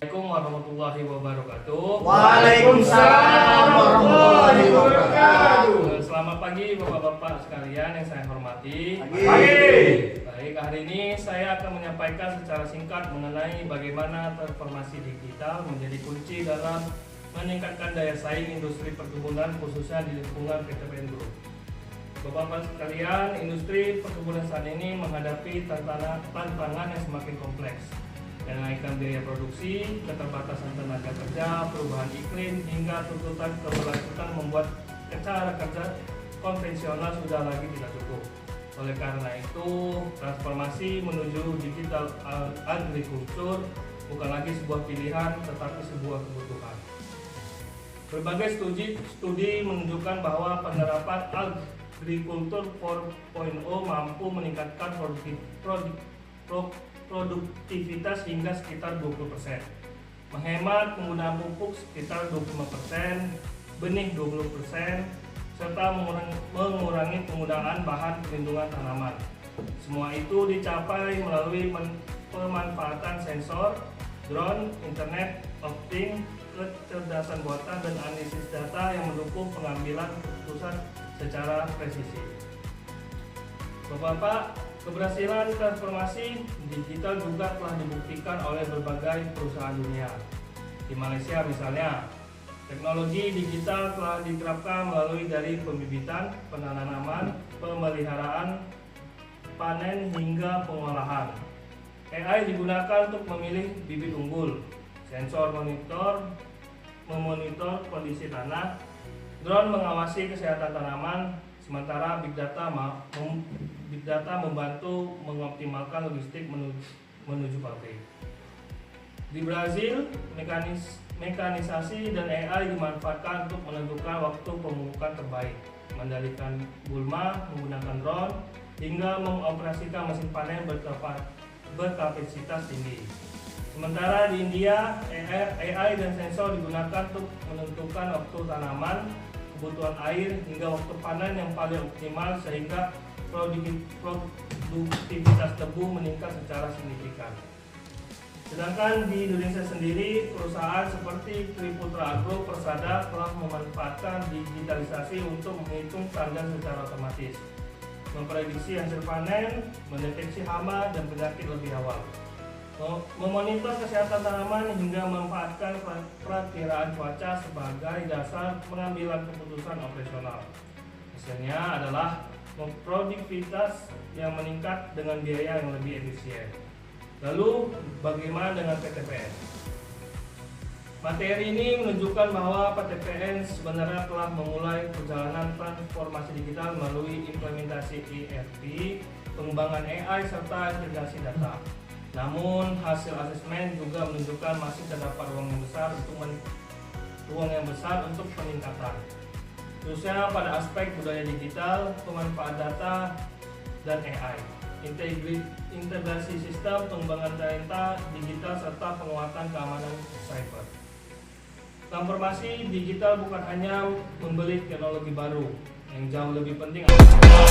Assalamualaikum warahmatullahi wabarakatuh. Waalaikumsalam warahmatullahi wabarakatuh. Selamat pagi Bapak-bapak sekalian yang saya hormati. Pagi. Baik, hari ini saya akan menyampaikan secara singkat mengenai bagaimana transformasi digital menjadi kunci dalam meningkatkan daya saing industri perkebunan khususnya di lingkungan PTPN Group. Bapak-bapak sekalian, industri perkebunan saat ini menghadapi tantangan yang semakin kompleks. Kenaikan biaya produksi, keterbatasan tenaga kerja, perubahan iklim, hingga tuntutan keberlanjutan membuat cara kerja konvensional sudah lagi tidak cukup. Oleh karena itu, transformasi menuju digital agrikultur bukan lagi sebuah pilihan, tetapi sebuah kebutuhan. Berbagai studi menunjukkan bahwa penerapan agrikultur 4.0 mampu meningkatkan produktivitas hingga sekitar 20%, menghemat penggunaan pupuk sekitar 25%, benih 20%, serta mengurangi penggunaan bahan pelindungan tanaman. Semua itu dicapai melalui pemanfaatan sensor, drone, Internet of Things, kecerdasan buatan, dan analisis data yang mendukung pengambilan keputusan secara presisi. Bapak-bapak, keberhasilan transformasi digital juga telah dibuktikan oleh berbagai perusahaan dunia. Di Malaysia misalnya, teknologi digital telah diterapkan melalui dari pembibitan, penanaman, pemeliharaan, panen, hingga pengolahan. AI digunakan untuk memilih bibit unggul, sensor memonitor kondisi tanah, drone mengawasi kesehatan tanaman, sementara Big Data membantu mengoptimalkan logistik menuju pabrik. Di Brazil, mekanisasi dan AI dimanfaatkan untuk menentukan waktu pemupukan terbaik, mengendalikan gulma menggunakan drone, hingga mengoperasikan mesin panen berkapasitas tinggi. Sementara di India, AI dan sensor digunakan untuk menentukan waktu tanaman, kebutuhan air, hingga waktu panen yang paling optimal sehingga produktivitas tebu meningkat secara signifikan. Sedangkan di Indonesia sendiri, perusahaan seperti Triputra Agro Persada telah memanfaatkan digitalisasi untuk menghitung tandan secara otomatis, memprediksi hasil panen, mendeteksi hama dan penyakit lebih awal, memonitor kesehatan tanaman, hingga memanfaatkan perakiraan cuaca sebagai dasar pengambilan keputusan operasional. Hasilnya adalah produktivitas yang meningkat dengan biaya yang lebih efisien. Lalu bagaimana dengan PTPN? Materi ini menunjukkan bahwa PTPN sebenarnya telah memulai perjalanan transformasi digital melalui implementasi ERP, pengembangan AI, serta integrasi data. Namun hasil asesmen juga menunjukkan masih terdapat ruang yang besar untuk peningkatan, khususnya pada aspek budaya digital, pemanfaat data, dan AI, integrasi sistem, pengembangan data digital, serta penguatan keamanan cyber. Transformasi digital bukan hanya membeli teknologi baru, yang jauh lebih penting adalah